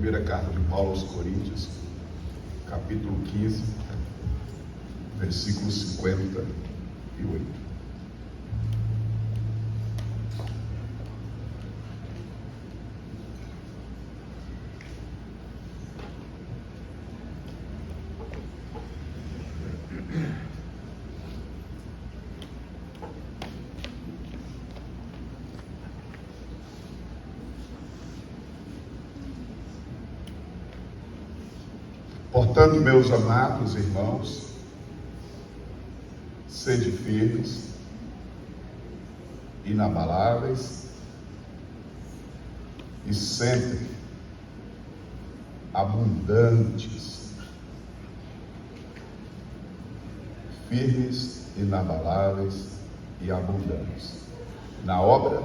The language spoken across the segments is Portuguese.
Primeira carta de Paulo aos Coríntios, capítulo 15, versículo 58. Portanto, meus amados irmãos, sede firmes, inabaláveis e sempre abundantes. Firmes, inabaláveis e abundantes na obra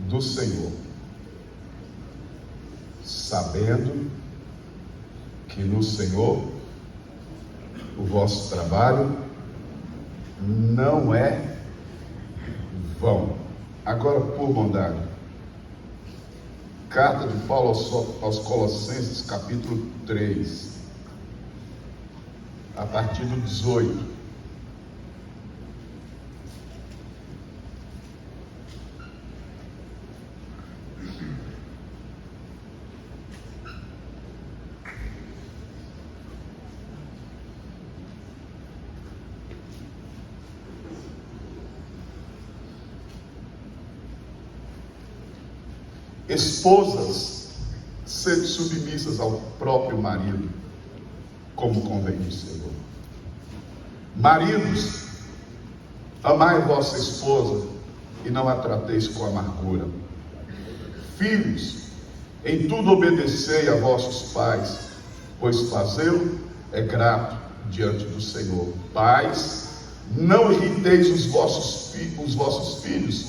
do Senhor, sabendo que no Senhor o vosso trabalho não é vão. Agora, por bondade, carta de Paulo aos Colossenses, capítulo 3, a partir do 18. Esposas, sede submissas ao próprio marido, como convém no Senhor. Maridos, amai vossa esposa e não a trateis com amargura. Filhos, em tudo obedecei a vossos pais, pois fazê-lo é grato diante do Senhor. Pais, não irriteis os vossos filhos,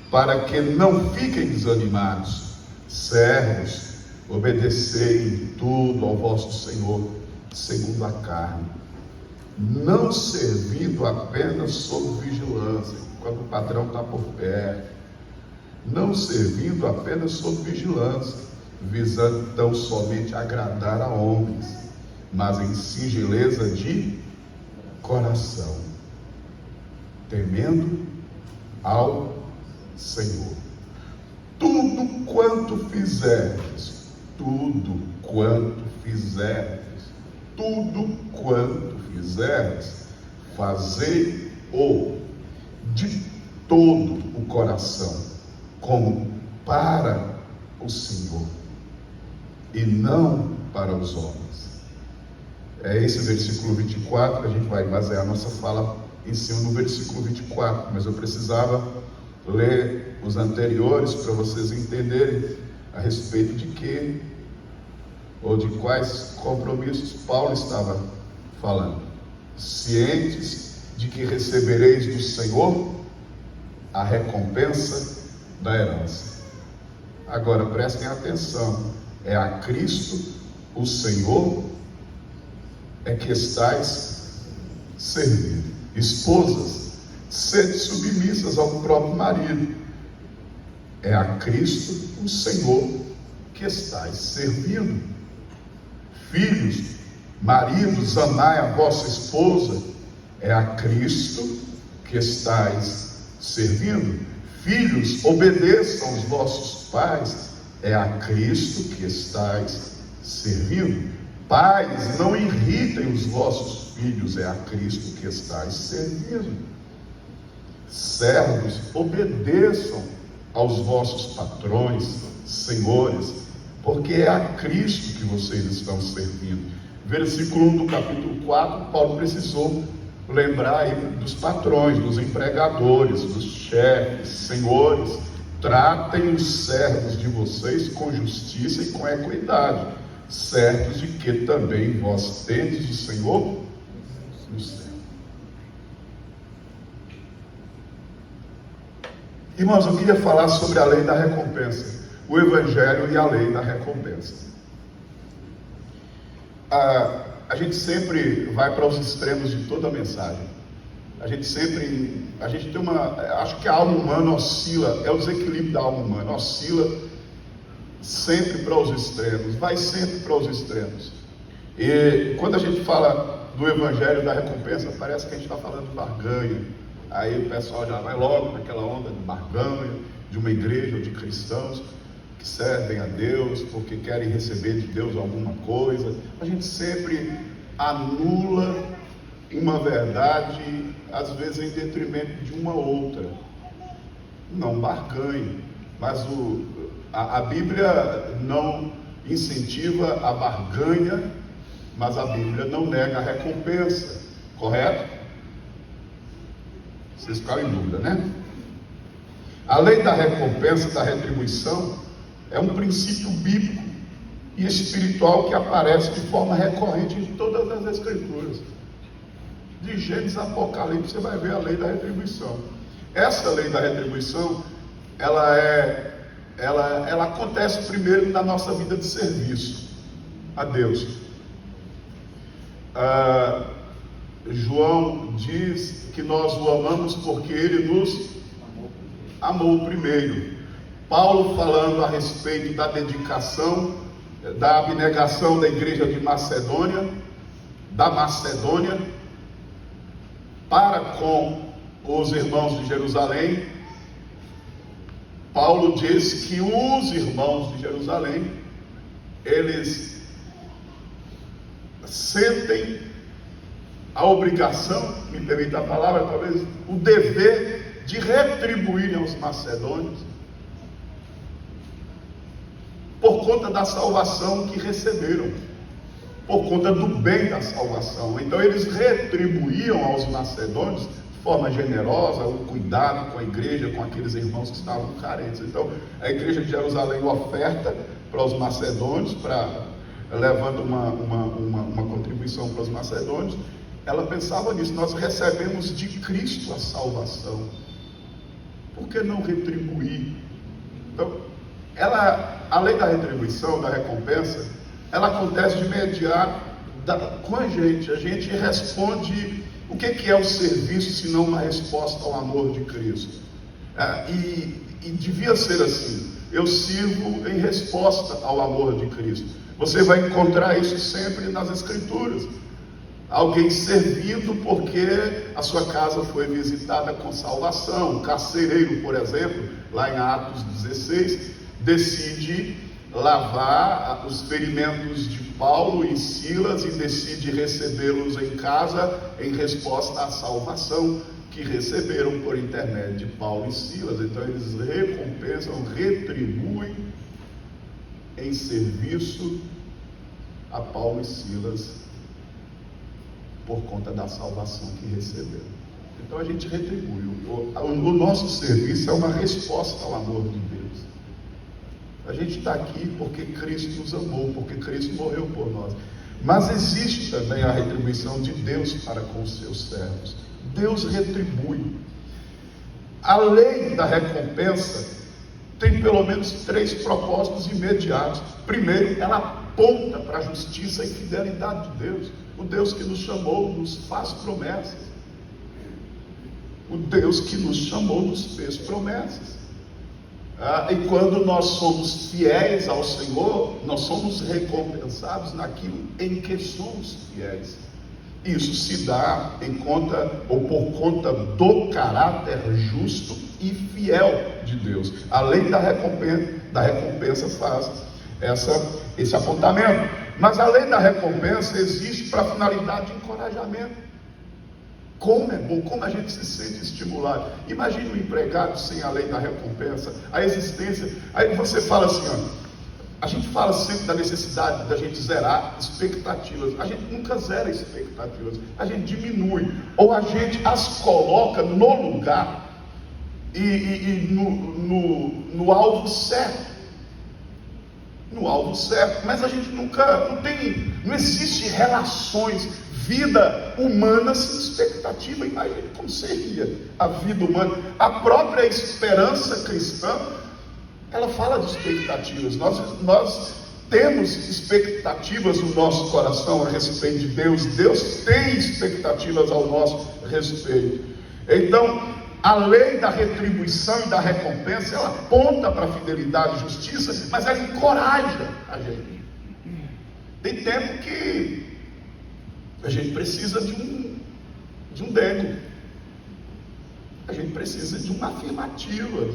para que não fiquem desanimados. Servos, obedecei em tudo ao vosso Senhor, segundo a carne, não servindo apenas sob vigilância, quando o patrão está por perto, não servindo apenas sob vigilância, visando tão somente agradar a homens, mas em singeleza de coração, temendo ao Senhor. Tudo quanto fizerdes, fazei-o de todo o coração, como para o Senhor, e não para os homens. É esse versículo 24, a gente vai basear a nossa fala em cima do versículo 24, mas eu precisava ler os anteriores para vocês entenderem a respeito de que, ou de quais compromissos Paulo estava falando. Cientes de que recebereis do Senhor a recompensa da herança. Agora prestem atenção, é a Cristo, o Senhor, é que estais servindo. Esposas, sede submissas ao próprio marido. É a Cristo, o Senhor, que estais servindo. Filhos, maridos, amai a vossa esposa. É a Cristo que estais servindo. Filhos, obedeçam aos vossos pais. É a Cristo que estais servindo. Pais, não irritem os vossos filhos. É a Cristo que estais servindo. Servos, obedeçam aos vossos patrões, senhores, porque é a Cristo que vocês estão servindo. Versículo 1 do capítulo 4, Paulo precisou lembrar aí dos patrões, dos empregadores, dos chefes, senhores. Tratem os servos de vocês com justiça e com equidade, certos de que também vós tendes o Senhor no céu. Irmãos, eu queria falar sobre a lei da recompensa, o Evangelho e a lei da recompensa. A gente sempre vai para os extremos de toda a mensagem. A gente tem acho que a alma humana oscila, é o desequilíbrio da alma humana, oscila sempre para os extremos, vai sempre para os extremos. E quando a gente fala do evangelho da recompensa, parece que a gente está falando de barganha. Aí o pessoal já vai logo naquela onda de barganha, de uma igreja ou de cristãos que servem a Deus porque querem receber de Deus alguma coisa. A gente sempre anula uma verdade, às vezes em detrimento de uma outra. Não barganhe, mas a Bíblia não incentiva a barganha, mas a Bíblia não nega a recompensa, correto? Vocês ficaram em dúvida, né? A lei da recompensa, da retribuição, é um princípio bíblico e espiritual que aparece de forma recorrente em todas as Escrituras. De Gênesis a Apocalipse, você vai ver a lei da retribuição. Essa lei da retribuição, ela acontece primeiro na nossa vida de serviço a Deus. João diz que nós o amamos porque ele nos amou primeiro. Paulo falando a respeito da dedicação, da abnegação da igreja de Macedônia, da Macedônia, para com os irmãos de Jerusalém. Paulo diz que os irmãos de Jerusalém, eles sentem a obrigação, me permita a palavra, talvez o dever de retribuírem aos macedônios por conta da salvação que receberam, por conta do bem da salvação. Então eles retribuíam aos macedônios de forma generosa o cuidado com a igreja, com aqueles irmãos que estavam carentes. Então a igreja de Jerusalém oferta para os macedônios, levando uma contribuição para os macedônios. Ela pensava nisso: nós recebemos de Cristo a salvação, por que não retribuir? Então, a lei da retribuição, da recompensa, ela acontece de imediato com a gente responde. O que é o serviço se não uma resposta ao amor de Cristo? E devia ser assim. Eu sirvo em resposta ao amor de Cristo. Você vai encontrar isso sempre nas Escrituras. Alguém servindo porque a sua casa foi visitada com salvação. O carcereiro, por exemplo, lá em Atos 16, decide lavar os ferimentos de Paulo e Silas e decide recebê-los em casa em resposta à salvação que receberam por intermédio de Paulo e Silas. Então eles recompensam, retribuem em serviço a Paulo e Silas por conta da salvação que receberam. Então a gente retribui. O nosso serviço é uma resposta ao amor de Deus. A gente está aqui porque Cristo nos amou, porque Cristo morreu por nós. Mas existe também a retribuição de Deus para com os seus servos. Deus retribui. A lei da recompensa tem pelo menos 3 propósitos imediatos. Primeiro, ela aponta para a justiça e fidelidade de Deus. O Deus que nos chamou nos faz promessas. O Deus que nos chamou nos fez promessas. E quando nós somos fiéis ao Senhor, nós somos recompensados naquilo em que somos fiéis. Isso se dá em conta ou por conta do caráter justo e fiel de Deus. A lei da recompensa faz esse apontamento. Mas a lei da recompensa existe para a finalidade de encorajamento. Como é bom, como a gente se sente estimulado. Imagine um empregado sem a lei da recompensa, a existência. Aí você fala assim, a gente fala sempre da necessidade da gente zerar expectativas. A gente nunca zera expectativas, a gente diminui, ou a gente as coloca no lugar e no alvo certo. No alvo certo, mas a gente não existe relações, vida humana sem expectativa. Imagine como seria a vida humana. A própria esperança cristã, ela fala de expectativas. Nós temos expectativas no nosso coração a respeito de Deus. Deus tem expectativas ao nosso respeito. Então, a lei da retribuição e da recompensa, ela aponta para a fidelidade e justiça, mas ela encoraja a gente. Tem tempo que a gente precisa de um nego. A gente precisa de uma afirmativa,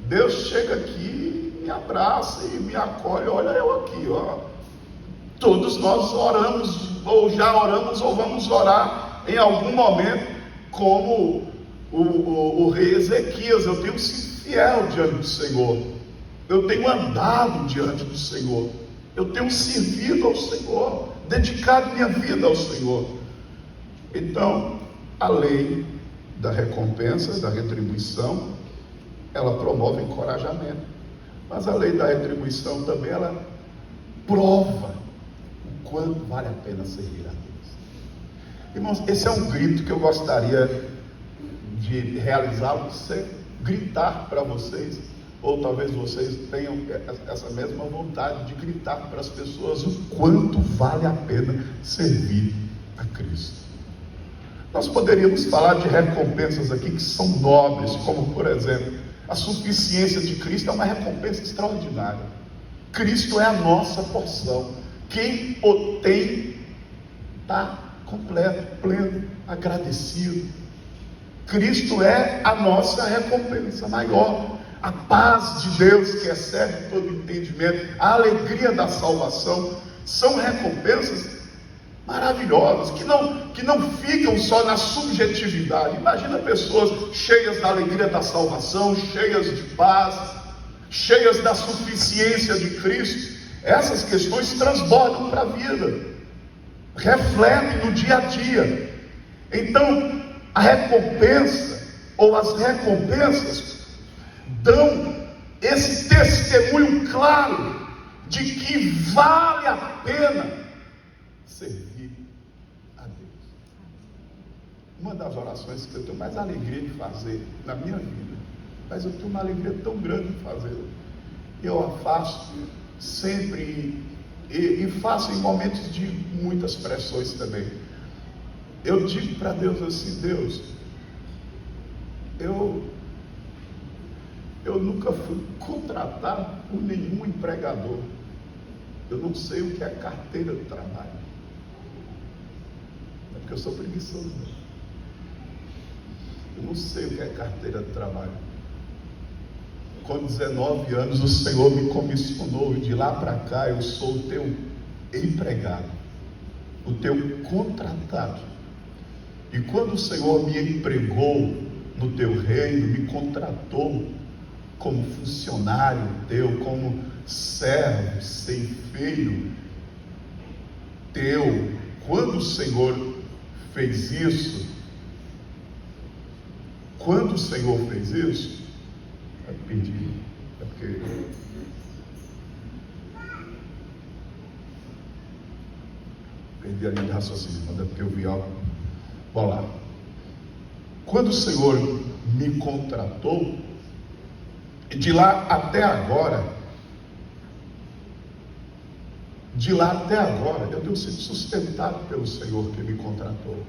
Deus chega aqui, me abraça e me acolhe. Olha eu aqui, ó. Todos nós oramos, ou já oramos, ou vamos orar em algum momento, como o rei Ezequias. Eu tenho sido fiel diante do Senhor, eu tenho andado diante do Senhor, eu tenho servido ao Senhor, dedicado minha vida ao Senhor. Então, a lei da recompensa, da retribuição, ela promove encorajamento, mas a lei da retribuição também, ela prova o quanto vale a pena servir a Deus. Irmãos, esse é um grito que eu gostaria de realizá-lo, sem gritar para vocês, ou talvez vocês tenham essa mesma vontade de gritar para as pessoas o quanto vale a pena servir a Cristo. Nós poderíamos falar de recompensas aqui que são nobres, como por exemplo, a suficiência de Cristo é uma recompensa extraordinária. Cristo é a nossa porção. Quem o tem está completo, pleno, agradecido. Cristo é a nossa recompensa maior. A paz de Deus que excede todo entendimento, a alegria da salvação, são recompensas maravilhosas, que não ficam só na subjetividade. Imagina pessoas cheias da alegria da salvação, cheias de paz, cheias da suficiência de Cristo. Essas questões transbordam para a vida, refletem no dia a dia. Então, a recompensa, ou as recompensas, dão esse testemunho claro de que vale a pena servir a Deus. Uma das orações que eu tenho mais alegria de fazer na minha vida, mas eu tenho uma alegria tão grande de fazer, eu a faço sempre e faço em momentos de muitas pressões também. Eu digo para Deus assim: Deus, eu nunca fui contratado por nenhum empregador. Eu não sei o que é carteira de trabalho. É porque eu sou preguiçoso. Eu não sei o que é carteira de trabalho. Com 19 anos o Senhor me comissionou, e de lá para cá eu sou o teu empregado, o teu contratado. E quando o Senhor me empregou no teu reino, me contratou como funcionário teu, como servo, ceifeiro teu, quando o Senhor fez isso, eu pedi, é porque perdi a linha de raciocínio, mas é porque eu vi algo. Vamos lá. Quando o Senhor me contratou, e de lá até agora, eu tenho sido sustentado pelo Senhor que me contratou.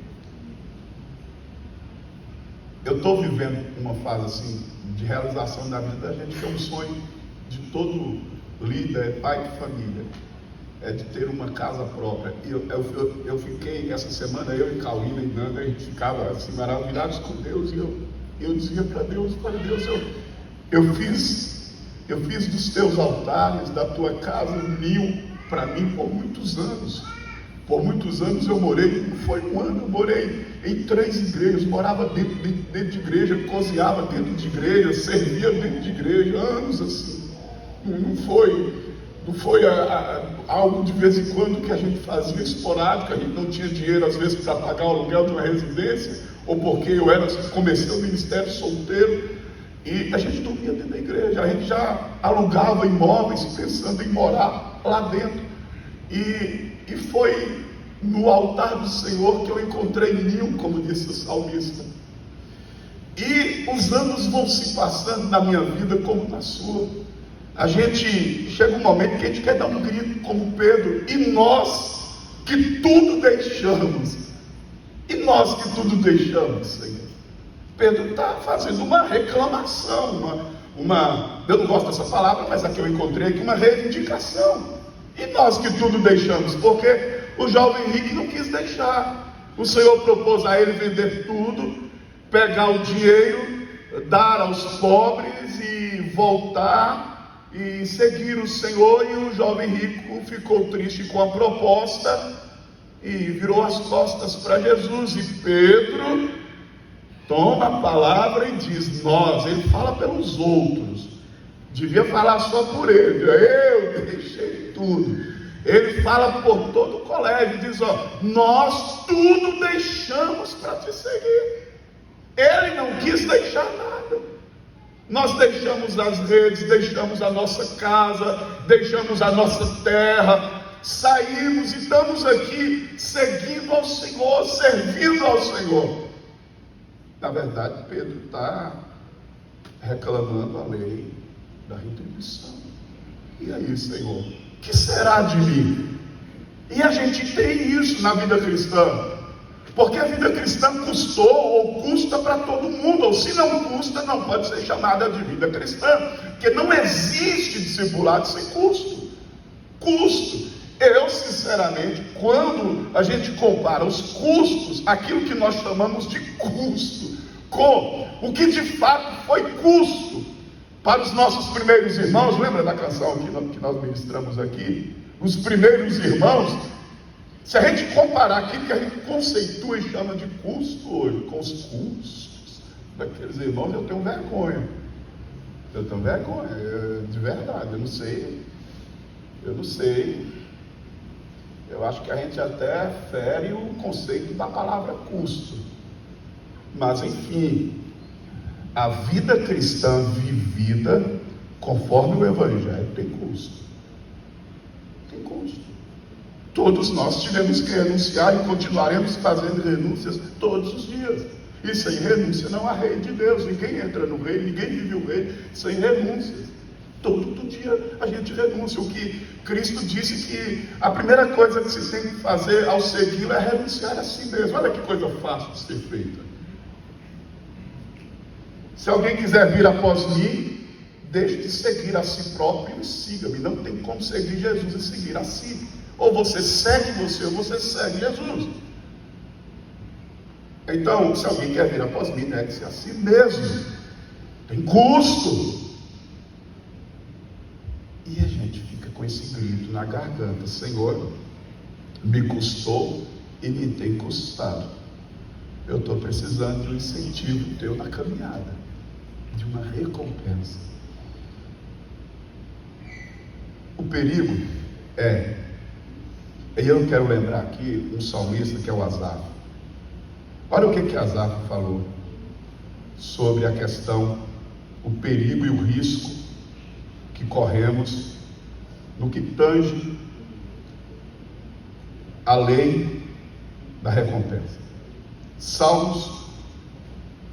Eu estou vivendo uma fase assim de realização da vida da gente, que é um sonho de todo líder, pai de família, é de ter uma casa própria. E eu fiquei essa semana, eu e Caulina e Nanda, a gente ficava assim maravilhados com Deus, e eu dizia para Deus, eu fiz dos teus altares, da tua casa, um ninho para mim por muitos anos. Por muitos anos eu morei, foi um ano, eu morei em 3 igrejas, morava dentro de igreja, cozinhava dentro de igreja, servia dentro de igreja, anos assim. Não foi algo de vez em quando que a gente fazia esporádico, a gente não tinha dinheiro às vezes para pagar o aluguel de uma residência, ou porque eu comecei o ministério solteiro, e a gente dormia dentro da igreja, a gente já alugava imóveis pensando em morar lá dentro, e foi no altar do Senhor que eu encontrei ninho, como disse o salmista. E os anos vão se passando na minha vida como na sua. A gente chega um momento que a gente quer dar um grito como Pedro, e nós que tudo deixamos, Senhor, Pedro está fazendo uma reclamação, eu não gosto dessa palavra, mas a que eu encontrei aqui, uma reivindicação. E nós que tudo deixamos, porque o jovem rico não quis deixar. O Senhor propôs a ele vender tudo, pegar o dinheiro, dar aos pobres e voltar e seguir o Senhor. E o jovem rico ficou triste com a proposta e virou as costas para Jesus. E Pedro toma a palavra e diz: nós, ele fala pelos outros, devia falar só por ele, eu deixei tudo. Ele fala por todo o colégio, diz: nós tudo deixamos para te seguir. Ele não quis deixar nada. Nós deixamos as redes, deixamos a nossa casa, deixamos a nossa terra, saímos e estamos aqui seguindo ao Senhor, servindo ao Senhor. Na verdade, Pedro está reclamando a lei da retribuição. E aí, Senhor, o que será de mim? E a gente tem isso na vida cristã, porque a vida cristã custou ou custa para todo mundo, ou se não custa, não pode ser chamada de vida cristã, porque não existe discipulado sem custo. Eu, sinceramente, quando a gente compara os custos, aquilo que nós chamamos de custo, com o que de fato foi custo para os nossos primeiros irmãos, lembra da canção que nós ministramos aqui? Os primeiros irmãos, se a gente comparar aquilo que a gente conceitua e chama de custo hoje, com os custos daqueles irmãos, eu tenho vergonha, de verdade, eu não sei, eu acho que a gente até fere o conceito da palavra custo, mas enfim, a vida cristã vivida conforme o Evangelho tem custo. Todos nós tivemos que renunciar e continuaremos fazendo renúncias todos os dias. E sem renúncia não há reino de Deus. Ninguém entra no reino, ninguém vive o reino sem renúncias. Todo dia a gente renuncia. O que Cristo disse que a primeira coisa que se tem que fazer ao segui-lo é renunciar a si mesmo. Olha que coisa fácil de ser feita. Se alguém quiser vir após mim, deixe de seguir a si próprio e siga-me. Não tem como seguir Jesus e seguir a si. Ou você segue você, ou você segue Jesus. Então, se alguém quer vir após mim, negue-se a si mesmo. Tem custo. E a gente fica com esse grito na garganta: Senhor, me custou e me tem custado. Eu estou precisando de um incentivo teu na caminhada, de uma recompensa. O perigo e eu quero lembrar aqui um salmista que é o Asaf. Olha o que Asaf falou sobre a questão, o perigo e o risco que corremos no que tange a lei da recompensa. Salmos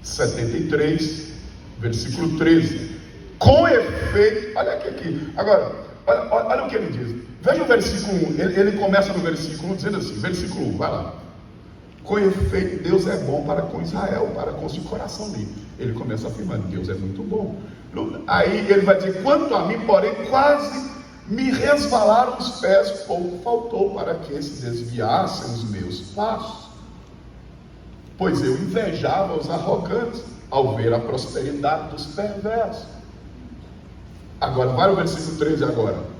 73, versículo 13. Com efeito, olha aqui. Agora, olha o que ele diz. Veja o versículo 1, ele começa no versículo 1 dizendo assim, versículo 1, vai lá. Com efeito, Deus é bom para com Israel, para com os de coração limpo. Ele começa afirmando: Deus é muito bom. Aí ele vai dizer: quanto a mim, porém, quase me resvalaram os pés, pouco faltou para que se desviassem os meus passos. Pois eu invejava os arrogantes ao ver a prosperidade dos perversos. Agora, vai ao versículo 13 agora.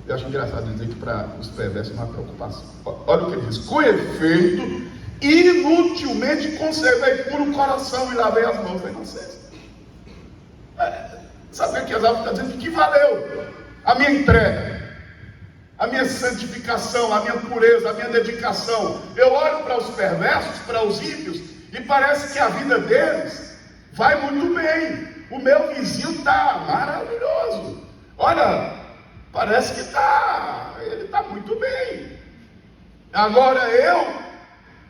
Eu acho engraçado dizer que para os perversos não há preocupação. Olha o que ele diz: com efeito, inutilmente conservei puro o coração e lavei as mãos da inocência. Sabe o que Asaf está dizendo? Que valeu a minha entrega, a minha santificação, a minha pureza, a minha dedicação. Eu olho para os perversos, para os ímpios, e parece que a vida deles vai muito bem. O meu vizinho está maravilhoso. Olha, parece que ele está muito bem. Agora eu,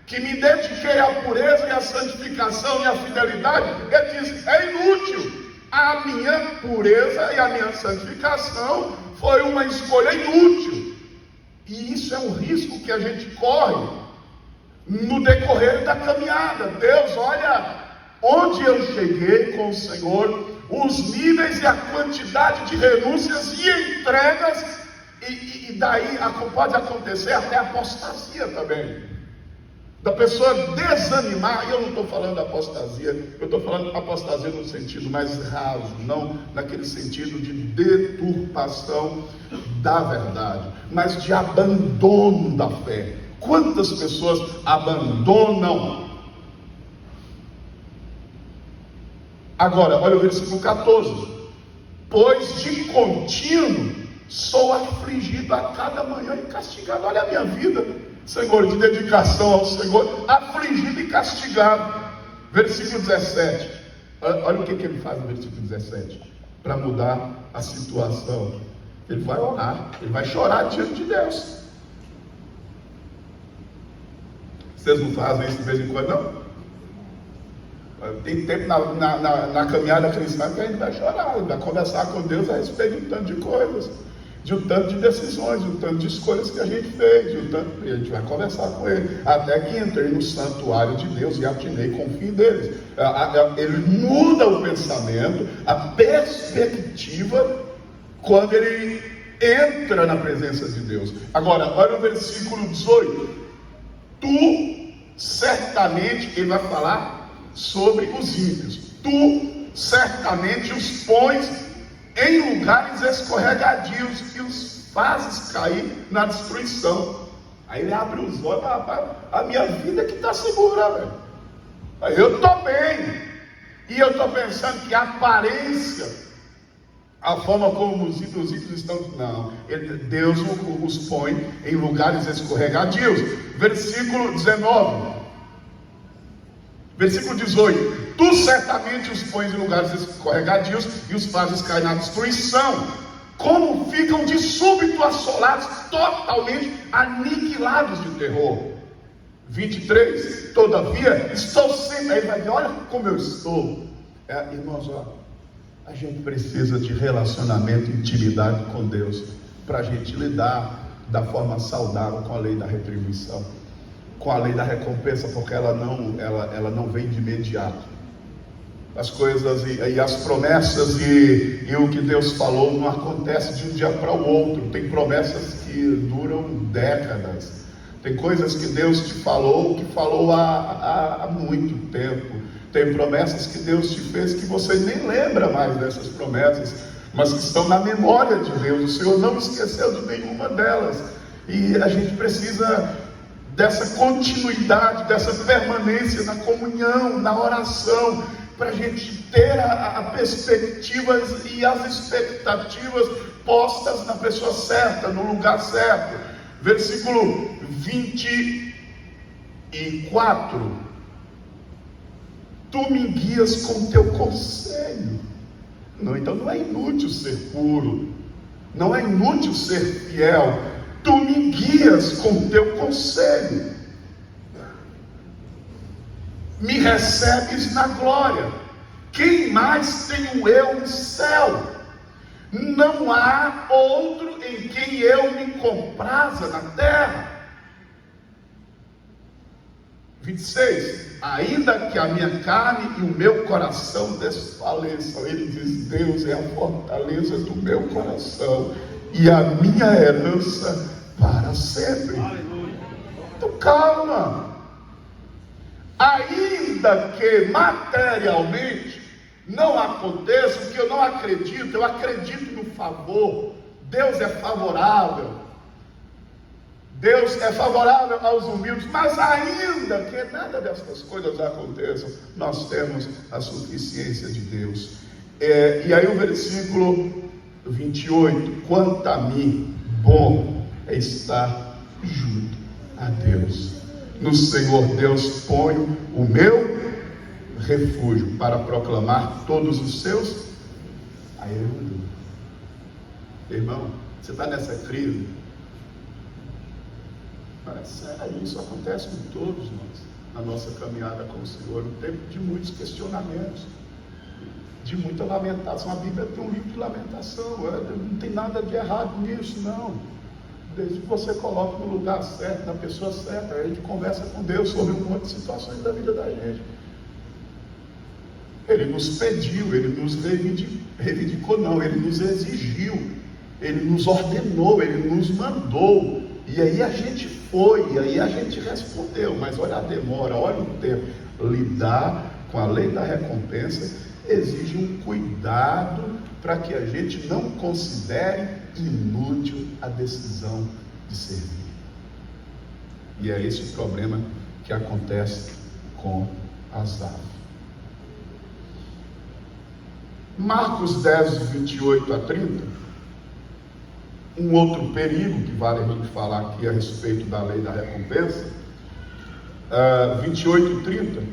que me dediquei à pureza e à santificação e à fidelidade, ele diz: é inútil. A minha pureza e a minha santificação foi uma escolha inútil. E isso é um risco que a gente corre no decorrer da caminhada. Deus, olha onde eu cheguei com o Senhor, os níveis e a quantidade de renúncias e entregas, e daí pode acontecer até apostasia também, da pessoa desanimar. E eu não estou falando apostasia, eu estou falando apostasia no sentido mais raso, não naquele sentido de deturpação da verdade, mas de abandono da fé. Quantas pessoas abandonam? Agora, olha o versículo 14: pois de contínuo sou afligido a cada manhã e castigado. Olha a minha vida, Senhor, de dedicação ao Senhor, afligido e castigado. Versículo 17, olha o que ele faz no versículo 17, para mudar a situação. Ele vai orar, ele vai chorar diante de Deus. Vocês não fazem isso de vez em quando, não? Tem tempo na caminhada cristã que a gente vai chorar, vai conversar com Deus a respeito de um tanto de coisas, de um tanto de decisões, de um tanto de escolhas que a gente fez, e a gente vai conversar com Ele, até que entrei no santuário de Deus e atinei com o fim deles. Ele muda o pensamento, a perspectiva, quando ele entra na presença de Deus. Agora, olha o versículo 18: tu certamente, ele vai falar sobre os ímpios, tu certamente os pões em lugares escorregadios e os fazes cair na destruição. Aí ele abre os olhos: a minha vida que está segura, velho. Eu estou bem. E eu estou pensando que a aparência, a forma como os ímpios estão, não, Deus os põe em lugares escorregadios. Versículo 19, versículo 18: tu certamente os pões em lugares escorregadios e os fazes cair na destruição, como ficam de súbito assolados, totalmente aniquilados de terror. 23, todavia estou sempre. Aí vai ver, olha como eu estou. Irmãos, a gente precisa de relacionamento e intimidade com Deus, para a gente lidar da forma saudável com a lei da retribuição, com a lei da recompensa, porque ela não vem de imediato. As coisas e as promessas e o que Deus falou não acontece de um dia para o outro. Tem promessas que duram décadas. Tem coisas que Deus te falou, que falou há muito tempo. Tem promessas que Deus te fez que você nem lembra mais dessas promessas, mas que estão na memória de Deus. O Senhor não esqueceu de nenhuma delas. E a gente precisa dessa continuidade, dessa permanência na comunhão, na oração, para a gente ter a perspectiva e as expectativas postas na pessoa certa, no lugar certo. Versículo 24: tu me guias com teu conselho. Não, então não é inútil ser puro, não é inútil ser fiel. Tu me guias com teu conselho, me recebes na glória. Quem mais tenho eu no céu? Não há outro em quem eu me compraza na terra. 26, ainda que a minha carne e o meu coração desfaleçam, ele diz: Deus é a fortaleza do meu coração e a minha herança para sempre. Então calma. Ainda que materialmente não aconteça, porque eu não acredito, eu acredito no favor. Deus é favorável. Deus é favorável aos humildes, mas ainda que nada dessas coisas aconteçam, nós temos a suficiência de Deus. E aí o versículo 28, quanto a mim, bom é estar junto a Deus. No Senhor Deus ponho o meu refúgio, para proclamar todos os seus. Aí ele mudou. Irmão, você está nessa crise? Parece sério, isso acontece com todos nós, na nossa caminhada com o Senhor, um tempo de muitos questionamentos, de muita lamentação. A Bíblia tem um livro de lamentação, não tem nada de errado nisso, não. Desde que você coloque no lugar certo, na pessoa certa. Aí a gente conversa com Deus sobre um monte de situações da vida da gente. Ele nos pediu, ele nos reivindicou, não, ele nos exigiu, ele nos ordenou, ele nos mandou. E aí a gente foi, e aí a gente respondeu. Mas olha a demora, olha o tempo. Lidar com a lei da recompensa exige um cuidado para que a gente não considere inútil a decisão de servir. E é esse o problema que acontece com Asaf. Marcos 10, 28 a 30, um outro perigo que vale a gente falar aqui a respeito da lei da recompensa, 28 e 30,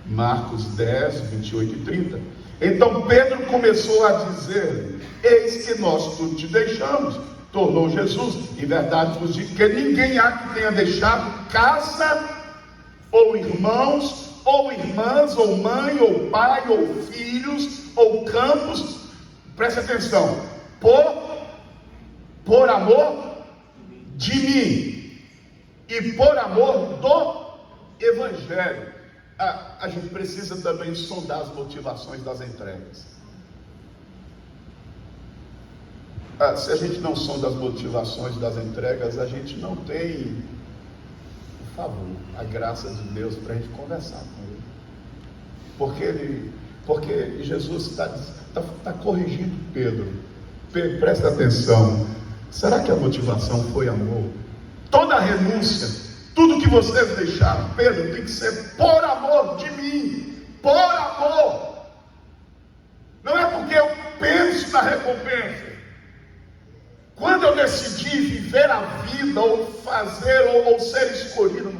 Marcos 10, 28 e 30. Então Pedro começou a dizer: eis que nós tudo te deixamos. Tornou Jesus: em verdade vos digo que ninguém há que tenha deixado casa, ou irmãos, ou irmãs, ou mãe, ou pai, ou filhos, ou campos, preste atenção, por amor de mim e por amor do Evangelho. A gente precisa também sondar as motivações das entregas. Se a gente não sonda as motivações das entregas, a gente não tem, por favor, a graça de Deus para a gente conversar com Ele. Porque Jesus está corrigindo Pedro. Presta atenção. Será que a motivação foi amor? Toda renúncia, tudo que vocês deixaram, Pedro, tem que ser por amor de mim. Por amor. Não é porque eu penso na recompensa. Quando eu decidi viver a vida, ou fazer, ou ser escolhido,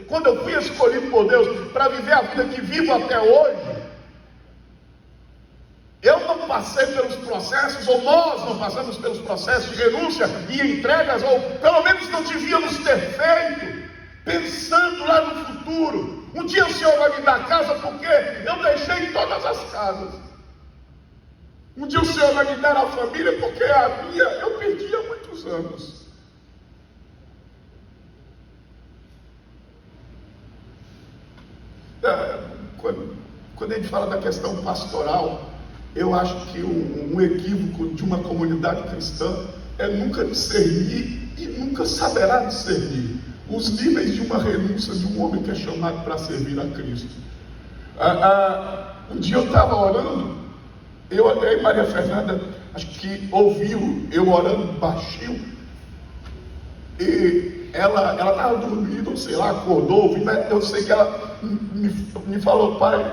quando eu fui escolhido por Deus para viver a vida que vivo até hoje, eu não passei pelos processos, ou nós não passamos pelos processos de renúncia e entregas, ou pelo menos não devíamos ter feito, pensando lá no futuro. Um dia o Senhor vai me dar casa porque eu deixei todas as casas. Um dia o Senhor vai me dar a família porque a minha eu perdi há muitos anos. Quando a gente fala da questão pastoral, eu acho que um equívoco de uma comunidade cristã é nunca discernir e nunca saberá discernir os níveis de uma renúncia de um homem que é chamado para servir a Cristo. Um dia eu estava orando, eu e Maria Fernanda, acho que ouviu eu orando baixinho, e ela estava dormindo, sei lá, acordou, ouvindo, mas eu sei que ela me falou: pai,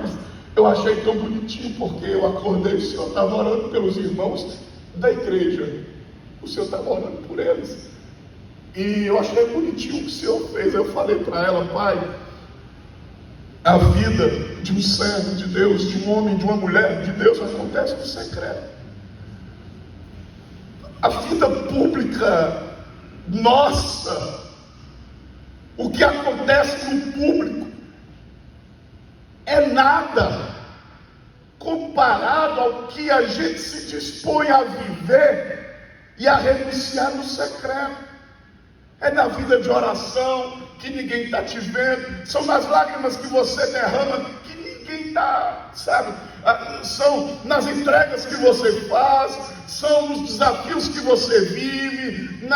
eu achei tão bonitinho, porque eu acordei, o Senhor estava orando pelos irmãos da igreja, o Senhor estava orando por eles, e eu achei bonitinho o que o Senhor fez. Eu falei para ela: pai, a vida de um servo de Deus, de um homem, de uma mulher de Deus, acontece no secreto. A vida pública nossa, o que acontece no público, é nada comparado ao que a gente se dispõe a viver e a renunciar no secreto. É na vida de oração que ninguém está te vendo, são nas lágrimas que você derrama que ninguém está, sabe? São nas entregas que você faz, são nos desafios que você vive,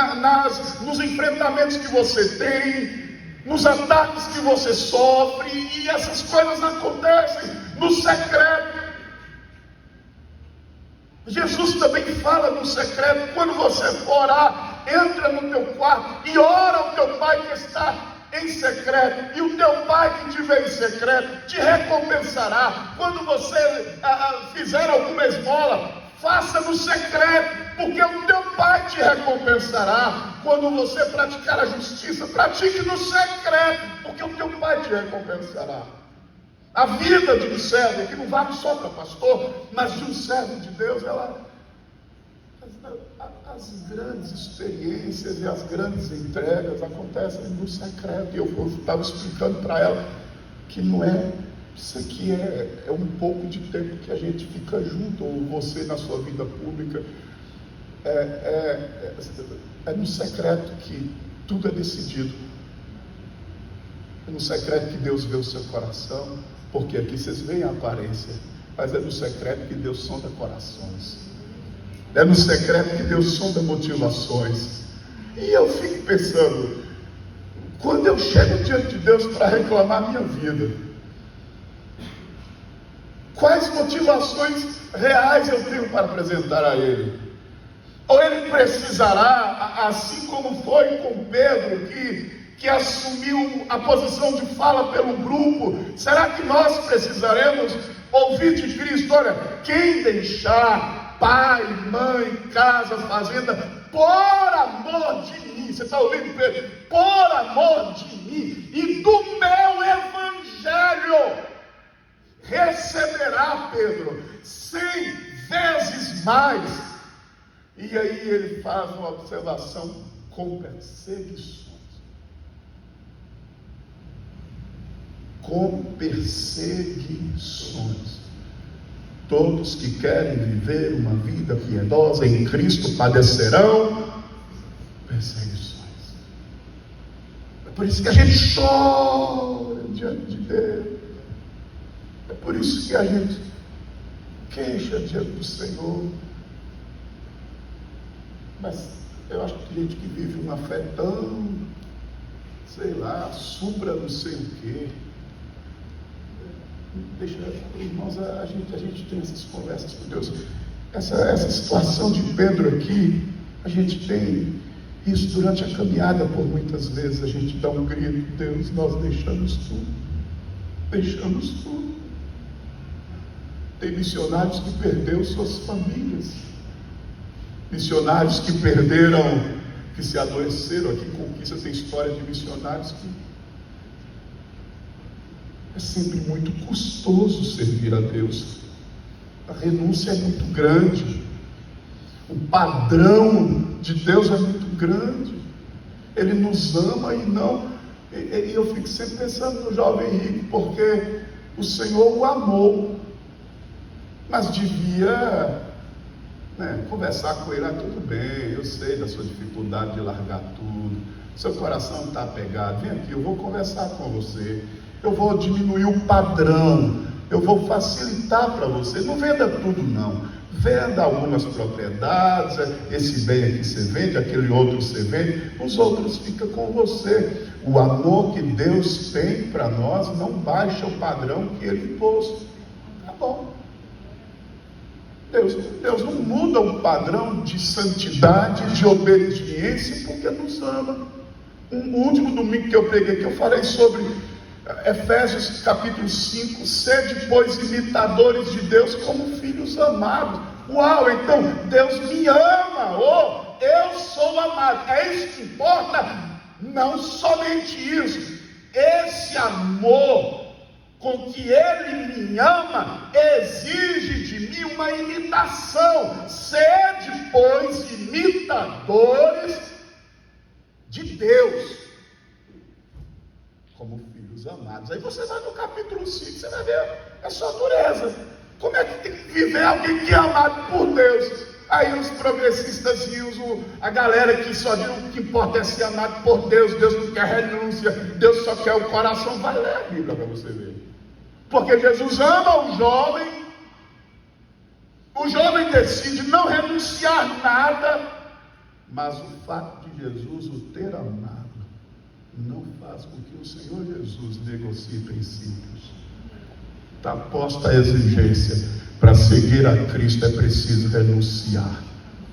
nos enfrentamentos que você tem, nos ataques que você sofre, e essas coisas acontecem no secreto. Jesus também fala no secreto: quando você for orar, entra no teu quarto e ora ao teu pai que está em secreto, e o teu pai que te vê em secreto te recompensará. Quando você fizer alguma esmola, faça no secreto, porque o teu pai te recompensará. Quando você praticar a justiça, pratique no secreto, porque o teu pai te recompensará. A vida de um servo, que não vale só para pastor, mas de um servo de Deus, as grandes experiências e as grandes entregas acontecem no secreto. E eu estava explicando para ela que não é, isso aqui é um pouco de tempo que a gente fica junto, ou você na sua vida pública. É no secreto que tudo é decidido. É no secreto que Deus vê o seu coração, porque aqui vocês veem a aparência, mas é no secreto que Deus sonda corações. É no secreto que Deus sonda motivações. E eu fico pensando, quando eu chego diante de Deus para reclamar minha vida, quais motivações reais eu tenho para apresentar a Ele? Ou Ele precisará, assim como foi com Pedro, que assumiu a posição de fala pelo grupo, será que nós precisaremos ouvir de Cristo? Olha, quem deixar pai, mãe, casa, fazenda, por amor de mim, você está ouvindo, Pedro? Por amor de mim e do meu evangelho, receberá, Pedro, 100 vezes mais. E aí ele faz uma observação: com perseguições. Com perseguições. Todos que querem viver uma vida piedosa em Cristo padecerão perseguições. É por isso que a gente chora diante de Deus. É por isso que a gente queixa diante do Senhor. Mas eu acho que gente que vive uma fé tão, sei lá, supra não sei o quê. Deixa, irmãos, a gente tem essas conversas com Deus. Essa situação de Pedro aqui, a gente tem isso durante a caminhada. Por muitas vezes a gente dá um grito: Deus, nós deixamos tudo. Deixamos tudo. Tem missionários que perderam suas famílias. Missionários que perderam, que se adoeceram. Aqui em Conquista tem história de missionários que é sempre muito custoso servir a Deus. A renúncia é muito grande. O padrão de Deus é muito grande. Ele nos ama e não... E eu fico sempre pensando no jovem rico, porque o Senhor o amou, mas devia... conversar com ele: tudo bem, eu sei da sua dificuldade de largar tudo, seu coração está apegado, vem aqui, eu vou conversar com você, eu vou diminuir o padrão, eu vou facilitar para você. Não venda tudo não, venda algumas propriedades, esse bem aqui você vende, aquele outro você vende, os outros ficam com você. O amor que Deus tem para nós não baixa o padrão que Ele impôs. Tá bom. Deus não muda o padrão de santidade, de obediência, porque nos ama. O último domingo que eu preguei aqui, eu falei sobre Efésios capítulo 5, sede, pois, imitadores de Deus como filhos amados. Uau, então Deus me ama, eu sou amado, é isso que importa. Não somente isso, esse amor com que Ele me ama, exige de mim uma imitação. Sede, pois, imitadores de Deus, como filhos amados. Aí você vai no capítulo 5, você vai ver, é só dureza. Como é que tem que viver alguém que é amado por Deus? Aí os progressistas e a galera que só diz o que importa é ser amado por Deus, Deus não quer renúncia, Deus só quer o coração. Vai ler a Bíblia para você ver. Porque Jesus ama o jovem decide não renunciar nada, mas o fato de Jesus o ter amado não faz com que o Senhor Jesus negocie princípios. Está posta a exigência: para seguir a Cristo é preciso renunciar.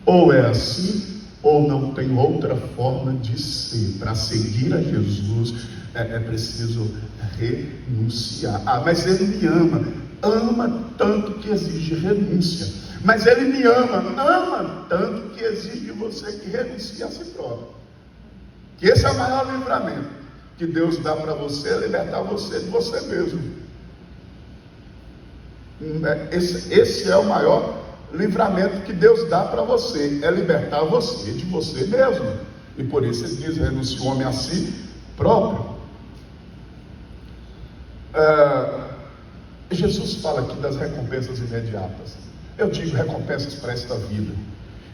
Ou é assim, ou não tem outra forma de ser. Para seguir a Jesus é preciso renunciar. Mas Ele me ama tanto que exige renúncia. Mas Ele me ama tanto que exige de você que renuncie a si próprio. Que esse é o maior livramento que Deus dá para você, é libertar você de você mesmo. Esse é o maior livramento que Deus dá para você, é libertar você de você mesmo. E por isso Ele diz: renuncia o homem a si próprio. Jesus fala aqui das recompensas imediatas. Eu digo recompensas para esta vida.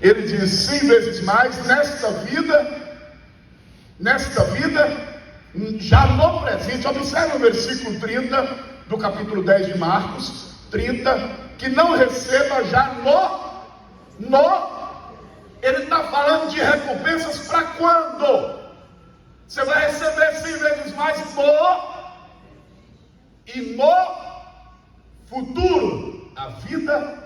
Ele diz 100 vezes mais nesta vida, já no presente. Observe o versículo 30 do capítulo 10 de Marcos, 30, que não receba já ele está falando de recompensas para quando? Você vai receber 100 vezes mais no futuro, a vida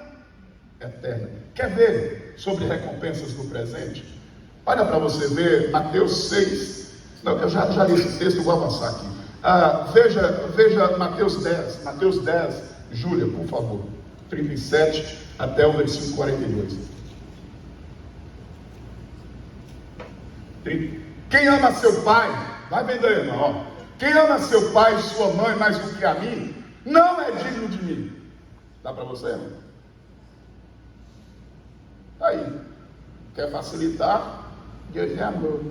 eterna. Quer ver sobre recompensas no presente? Olha para você ver Mateus 6. Não, eu já li esse texto, eu vou avançar aqui. Veja Mateus 10, Júlia, por favor, 37 até o versículo 42. Quem ama seu pai, vai vendo aí, irmão, ó. Quem ama seu pai e sua mãe mais do que a mim, não é digno de mim. Dá para você, irmão? Aí, quer facilitar? Deus é amor.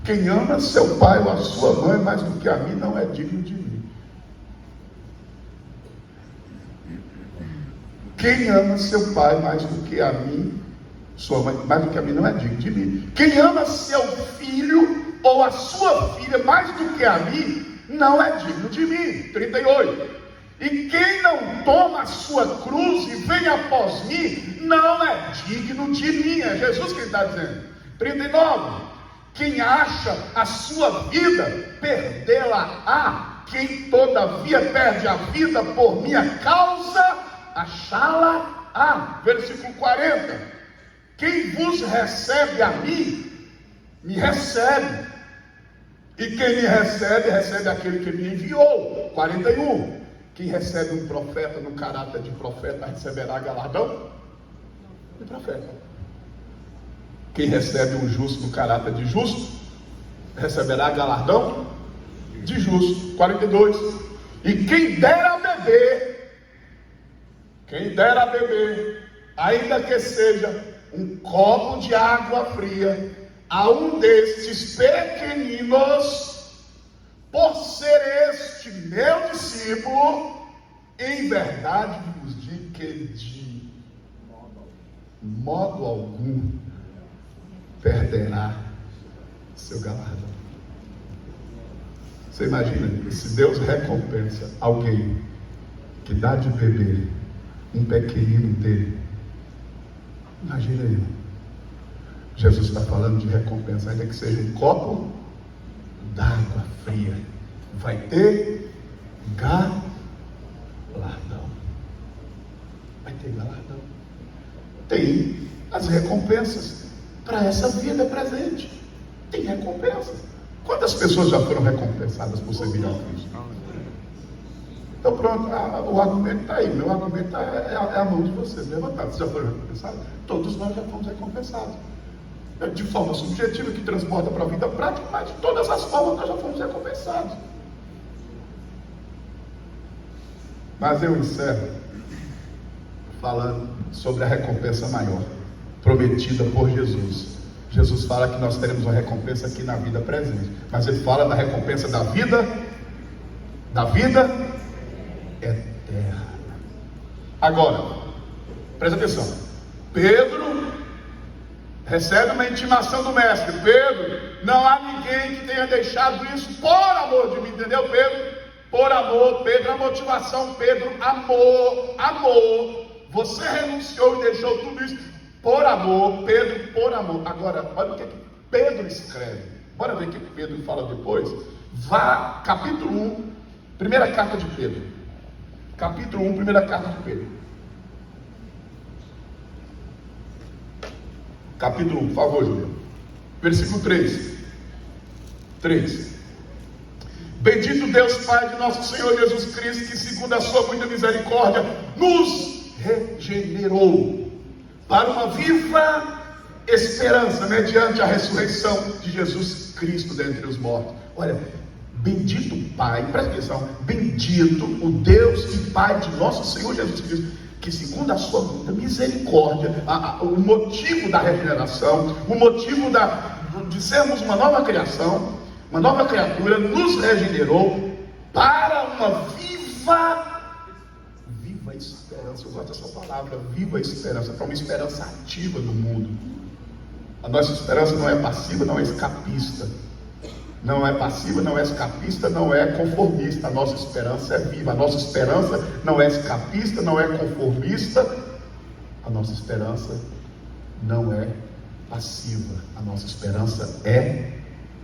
Quem ama seu pai ou a sua mãe mais do que a mim, não é digno de mim. Quem ama seu pai mais do que a mim, sua mãe mais do que a mim, não é digno de mim. Quem ama seu filho ou a sua filha mais do que a mim, não é digno de mim. 38. E quem não toma a sua cruz e vem após mim, não é digno de mim. É Jesus que está dizendo. 39. Quem acha a sua vida, perdê-la-á. Quem todavia perde a vida por minha causa, achá-la-á. Versículo 40. Quem vos recebe a mim, me recebe. E quem me recebe, recebe aquele que me enviou. 41. Quem recebe um profeta no caráter de profeta, receberá galardão de profeta. Quem recebe um justo no caráter de justo, receberá galardão de justo. 42. E quem der a beber, ainda que seja um copo de água fria, a um destes pequeninos, por ser este meu discípulo, em verdade vos digo que de modo algum perderá seu galardão. Você imagina, se Deus recompensa alguém que dá de beber um pequenino dele, imagina aí, Jesus está falando de recompensa, ainda que seja um copo d'água fria, vai ter galardão. Vai ter galardão. Tem as recompensas para essa vida presente. Tem recompensas. Quantas pessoas já foram recompensadas por servir a Cristo? Então pronto, o argumento está aí. Meu argumento é a mão de vocês levantados. Vocês já foram recompensados? Todos nós já fomos recompensados. De forma subjetiva, que transporta para a vida prática, mas de todas as formas nós já fomos recompensados. Mas eu encerro falando sobre a recompensa maior, prometida por Jesus. Jesus fala que nós teremos uma recompensa aqui na vida presente, mas ele fala da recompensa da vida eterna. Agora, presta atenção. Pedro recebe uma intimação do mestre. Pedro, não há ninguém que tenha deixado isso por amor de mim, entendeu, Pedro? Por amor. Pedro, a motivação, Pedro, amor. Você renunciou e deixou tudo isso por amor, Pedro, por amor. Agora, olha o que Pedro escreve. Bora ver o que Pedro fala depois. Vá, capítulo 1, primeira carta de Pedro. Capítulo 1, primeira carta de Pedro. Capítulo 1, por favor, Júlia. Versículo 3. Bendito Deus Pai de nosso Senhor Jesus Cristo, que segundo a sua muita misericórdia, nos regenerou para uma viva esperança, mediante a ressurreição de Jesus Cristo dentre os mortos. Olha, bendito Pai, presta atenção, bendito o Deus e Pai de nosso Senhor Jesus Cristo, que segundo a sua muita misericórdia, o motivo da regeneração, o motivo de sermos uma nova criação, uma nova criatura, nos regenerou para uma viva esperança. gosto dessa palavra, viva esperança, para uma esperança ativa no mundo. A nossa esperança não é passiva, não é escapista. Não é passiva, não é escapista, não é conformista. A nossa esperança é viva. A nossa esperança não é escapista, não é conformista. A nossa esperança não é passiva. A nossa esperança é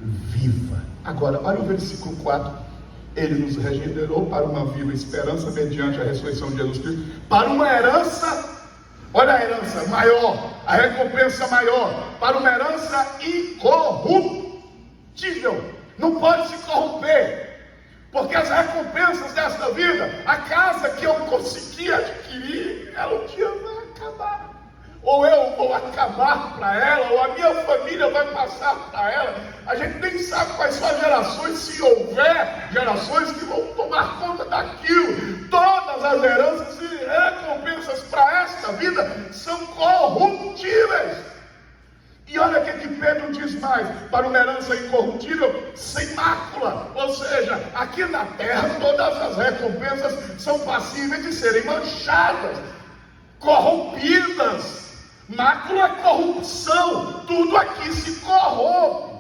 viva. Agora, olha o versículo 4. Ele nos regenerou para uma viva esperança mediante a ressurreição de Jesus Cristo, para uma herança, olha a herança maior, a recompensa maior, para uma herança incorruptível. Não pode se corromper, porque as recompensas desta vida, a casa que eu consegui adquirir, ela um dia vai acabar, ou eu vou acabar para ela, ou a minha família vai passar para ela. A gente nem sabe quais são as gerações, se houver gerações que vão tomar conta daquilo. Todas as heranças e recompensas para esta vida são corruptíveis. E olha o que Pedro diz mais: para uma herança incorruptível, sem mácula. Ou seja, aqui na terra todas as recompensas são passíveis de serem manchadas, corrompidas. Mácula é corrupção, tudo aqui se corrompe.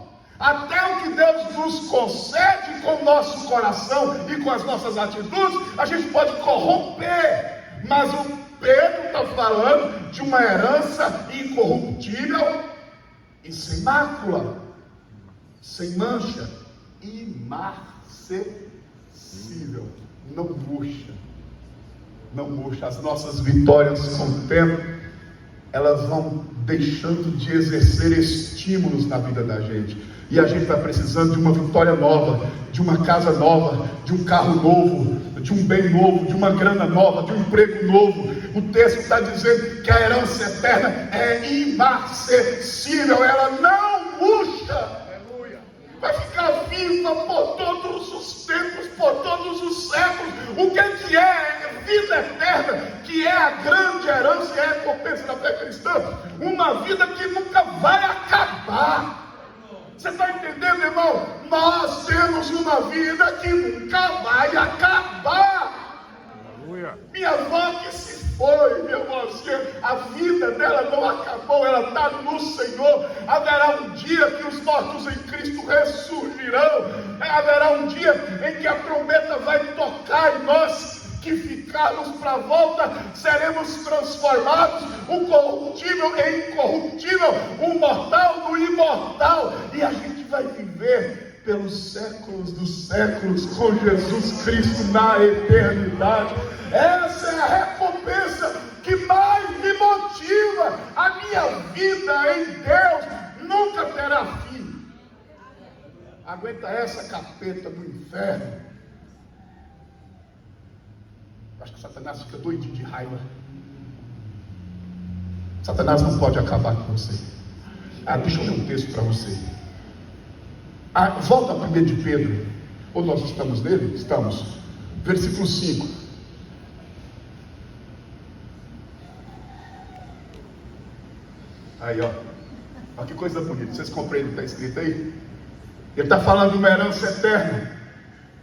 Até o que Deus nos concede com o nosso coração e com as nossas atitudes, a gente pode corromper. Mas o Pedro está falando de uma herança incorruptível e sem mácula, sem mancha, imarcessível, não murcha, não murcha. As nossas vitórias com o tempo, elas vão deixando de exercer estímulos na vida da gente, e a gente está precisando de uma vitória nova, de uma casa nova, de um carro novo, de um bem novo, de uma grana nova, de um emprego novo. O texto está dizendo que a herança eterna é imarcessível, ela não murcha, vai ficar viva por todos os tempos, por todos os séculos. O que é vida eterna, que é a grande herança e a recompensa da fé cristã? Uma vida que nunca vai acabar. Você está entendendo, irmão? Nós temos uma vida que nunca vai acabar. Aleluia. Minha avó que se foi, minha avózinha, a vida dela não acabou, ela está no Senhor. Haverá um dia que os mortos em Cristo ressurgirão. Haverá um dia em que a trombeta vai tocar e nós que ficarmos para a volta seremos transformados, o corruptível em incorruptível, o mortal no imortal, e a gente vai viver pelos séculos dos séculos com Jesus Cristo na eternidade. Essa é a recompensa que mais me motiva. A minha vida em Deus nunca terá fim. Aguenta essa, capeta do inferno. Acho que Satanás fica doidinho de raiva. Satanás não pode acabar com você. Deixa eu ler um texto para você. Volta a 1 de Pedro. Ou nós estamos nele? Estamos. Versículo 5. Aí, ó. Olha que coisa bonita. Vocês compreendem o que está escrito aí? Ele está falando de uma herança eterna,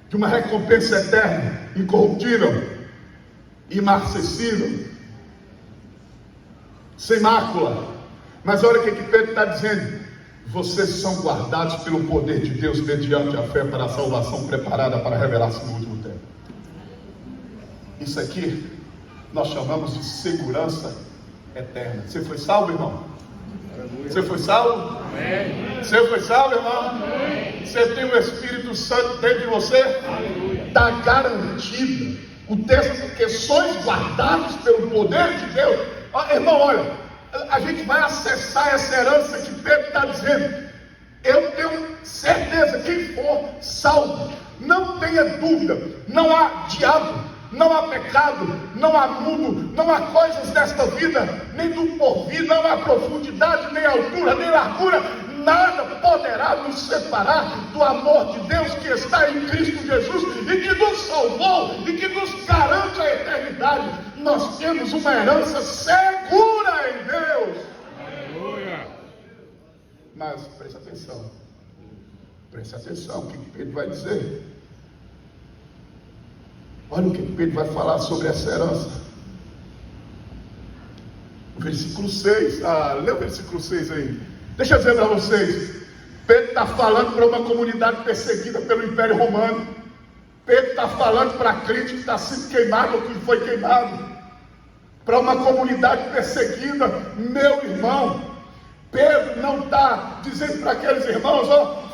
de uma recompensa eterna, incorruptível, imarcessível, sem mácula. Mas olha o que Pedro está dizendo: vocês são guardados pelo poder de Deus mediante a fé para a salvação preparada para revelar-se no último tempo. Isso aqui nós chamamos de segurança eterna. Você foi salvo, irmão? Você foi salvo? Amém. Você foi salvo, irmão? Amém. Você tem o Espírito Santo dentro de você? Está garantido. O texto diz que sois guardados pelo poder de Deus. Irmão, olha, a gente vai acessar essa herança que Pedro está dizendo. Eu tenho certeza, quem for salvo, não tenha dúvida, não há diabo, não há pecado, não há mundo, não há coisas desta vida, nem do porvir, não há profundidade, nem altura, nem largura, nada poderá nos separar do amor de Deus que está em Cristo Jesus e que nos salvou e que nos garante a eternidade. Nós temos uma herança segura em Deus. Aleluia. Mas preste atenção o que Pedro vai dizer. Olha o que Pedro vai falar sobre essa herança. O versículo 6, lê o versículo 6 aí. Deixa eu dizer para vocês, Pedro está falando para uma comunidade perseguida pelo Império Romano. Pedro está falando para crente que está sendo queimado ou que foi queimado, para uma comunidade perseguida. Meu irmão, Pedro não está dizendo para aqueles irmãos,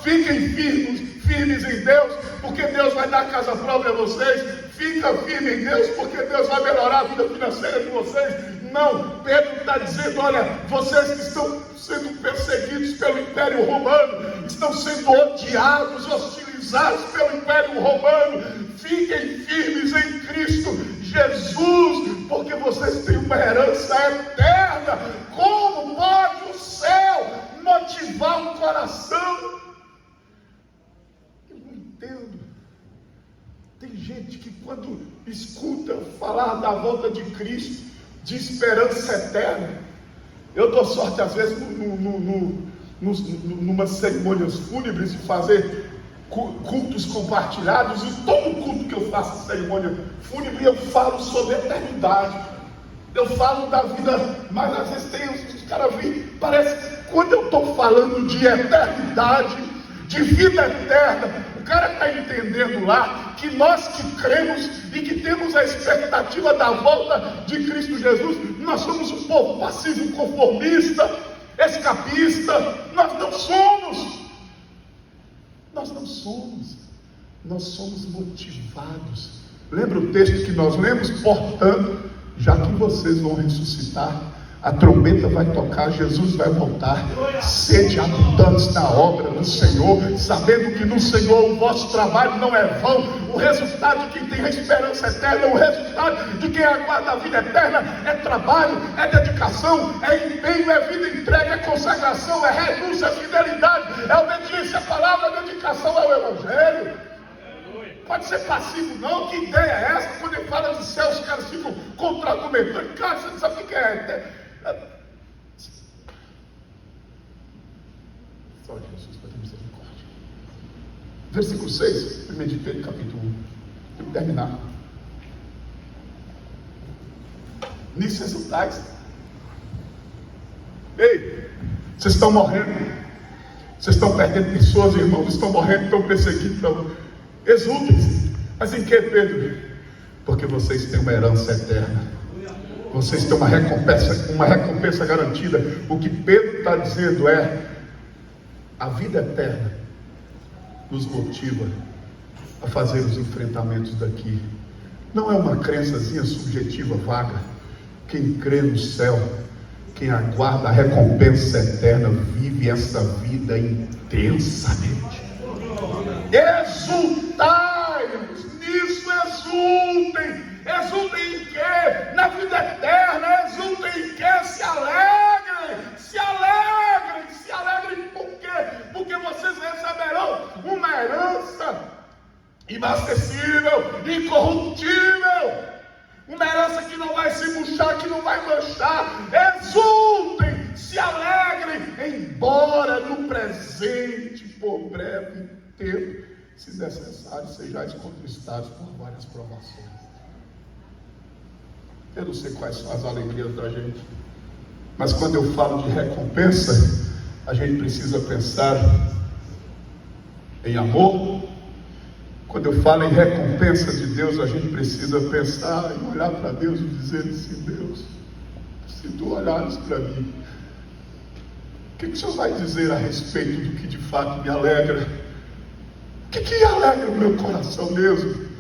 fiquem firmes em Deus, porque Deus vai dar casa própria a vocês. Fica firme em Deus, porque Deus vai melhorar a vida financeira de vocês. Não, Pedro está dizendo, olha, vocês que estão sendo perseguidos pelo Império Romano, estão sendo odiados, hostilizados pelo Império Romano, fiquem firmes em Cristo Jesus, porque vocês têm uma herança eterna. Como pode o céu motivar um coração? Eu não entendo. Tem gente que quando escuta falar da volta de Cristo, de esperança eterna, eu dou sorte às vezes numas cerimônias fúnebres de fazer cultos compartilhados, e todo culto que eu faço cerimônia fúnebre, eu falo sobre eternidade, eu falo da vida, mas às vezes tem os caras vêm, parece que quando eu estou falando de eternidade, de vida eterna, o cara está entendendo lá que nós que cremos e que temos a expectativa da volta de Cristo Jesus, nós somos um povo passivo, conformista, escapista. Nós não somos. Nós somos motivados. Lembra o texto que nós lemos? Portanto, já que vocês vão ressuscitar, a trombeta vai tocar, Jesus vai voltar. Sede abundantes na obra do Senhor, sabendo que no Senhor o vosso trabalho não é vão. O resultado de quem tem a esperança eterna, o resultado de quem aguarda a vida eterna é trabalho, é dedicação, é empenho, é vida entregue, é consagração, é renúncia, é fidelidade, é obediência à palavra, é dedicação ao Evangelho. Pode ser passivo não, que ideia é essa? Quando ele fala de céu, os caras ficam contra-argumentando. Cara, você não sabe o que é. Só Jesus para ter misericórdia. Versículo 6, eu meditei no capítulo 1. Vou terminar. Nisso exultais. Ei, vocês estão morrendo. Vocês estão perdendo pessoas, irmãos. Vocês estão morrendo, estão perseguindo. Exultem-se. Mas em que, Pedro? Porque vocês têm uma herança eterna. Vocês têm uma recompensa garantida. O que Pedro está dizendo é: a vida eterna nos motiva a fazer os enfrentamentos daqui. Não é uma crençazinha subjetiva, vaga. Quem crê no céu, quem aguarda a recompensa eterna, vive essa vida intensamente. Exultai-vos, nisso exultem. Exultem em quê? Na vida eterna. Exultem em quê? Se alegrem. Por quê? Porque vocês receberão uma herança inacessível, incorruptível, uma herança que não vai se murchar, que não vai manchar. Exultem, se alegrem, embora no presente, por breve tempo, se necessário, sejais contristados por várias provações. Eu não sei quais são as alegrias da gente, mas quando eu falo de recompensa, a gente precisa pensar em amor. Quando eu falo em recompensa de Deus, a gente precisa pensar em olhar para Deus e dizer assim: Deus, se tu olhares para mim, o que o Senhor vai dizer a respeito do que de fato me alegra? O que alegra o meu coração mesmo?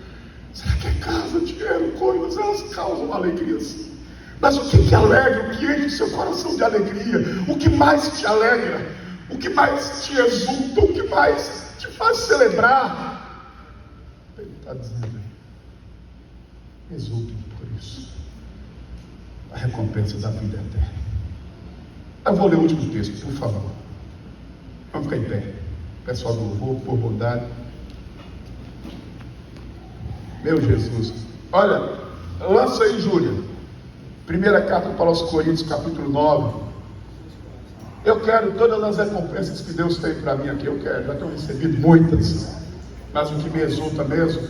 Será que é casa, dinheiro, coisas? Elas causam alegria sim. Mas o que alegra? O que enche o seu coração de alegria? O que mais te alegra? O que mais te exulta? O que mais te faz celebrar? Ele está dizendo aí: exultem por isso, a recompensa da vida eterna. Eu vou ler o último texto, por favor. Vamos ficar em pé. Pessoal do louvor, por bondade. Meu Jesus. Olha, lança aí, Júlia. Primeira carta para os Coríntios, capítulo 9. Eu quero todas as recompensas que Deus tem para mim aqui. Eu quero, já tenho recebido muitas. Mas o que me exulta mesmo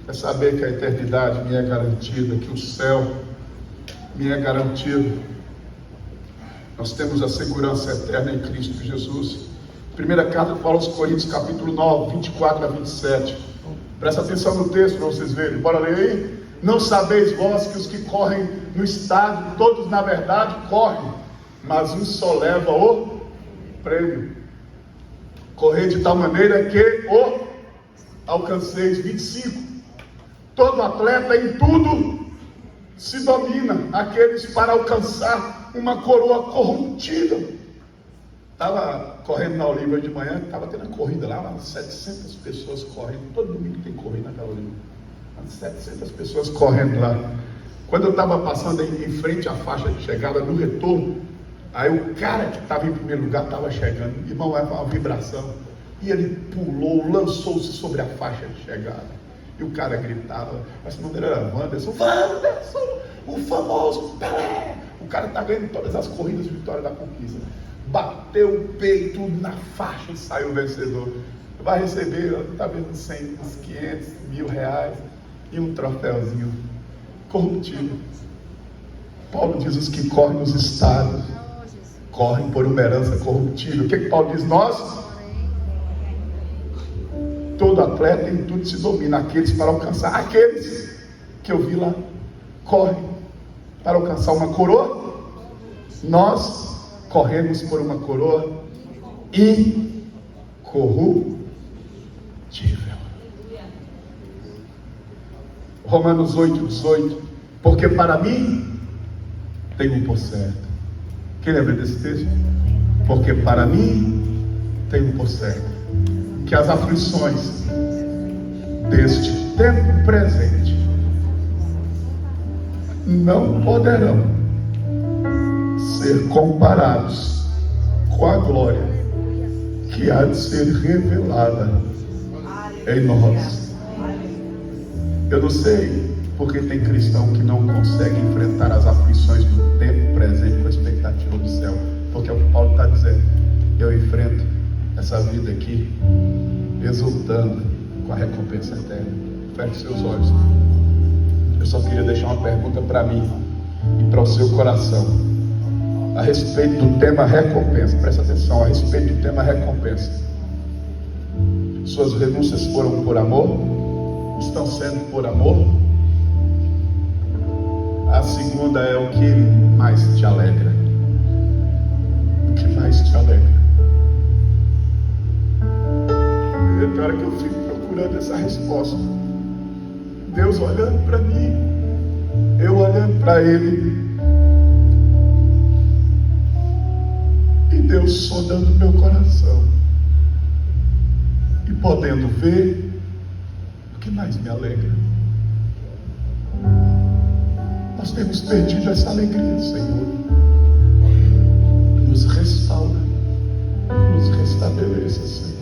é saber que a eternidade me é garantida, que o céu me é garantido. Nós temos a segurança eterna em Cristo Jesus. Primeira carta de Paulo aos Coríntios, capítulo 9, 24 a 27. Presta atenção no texto para vocês verem. Bora ler aí? Não sabeis vós que os que correm no estádio, todos na verdade correm, mas um só leva o prêmio. Correr de tal maneira que o alcanceis. 25. Todo atleta em tudo se domina, aqueles para alcançar uma coroa corruptível. Estava correndo na Oliva de manhã, estava tendo a corrida lá, umas 700 pessoas correndo. Todo domingo tem corrida naquela Oliva. Umas 700 pessoas correndo lá. Quando eu estava passando em frente à faixa de chegada, no retorno, aí o cara que estava em primeiro lugar estava chegando. Irmão, era uma vibração. E ele pulou, lançou-se sobre a faixa de chegada. E o cara gritava, mas não era Wanderson, o famoso Pelé. O cara está ganhando todas as corridas de Vitória da Conquista. Bateu o peito na faixa e saiu vencedor. Vai receber, talvez uns 100, uns 500, R$1.000 e um troféuzinho corruptível. Paulo diz: os que correm nos estádios correm por uma herança corruptível. O que Paulo diz? Nós, todo atleta em tudo se domina, aqueles para alcançar, aqueles que eu vi lá, correm para alcançar uma coroa. Nós corremos por uma coroa incorruptível. Romanos 8, 18. Porque para mim tem um por certo. Quem lembra desse texto? Porque para mim tem um por certo, que as aflições deste tempo presente não poderão ser comparados com a glória que há de ser revelada em nós. Eu não sei porque tem cristão que não consegue enfrentar as aflições do tempo presente com a expectativa do céu, porque é o que Paulo está dizendo. Eu enfrento essa vida aqui exultando com a recompensa eterna. Feche seus olhos. Eu só queria deixar uma pergunta para mim e para o seu coração a respeito do tema recompensa. Presta atenção, a respeito do tema recompensa. Suas renúncias foram por amor? Estão sendo por amor? A segunda é: o que mais te alegra? O que mais te alegra? Tem hora que eu fico procurando essa resposta. Deus olhando para mim, eu olhando para Ele, e Deus sondando meu coração e podendo ver o que mais me alegra. Nós temos perdido essa alegria, Senhor. Nos restaura, nos restabeleça, Senhor.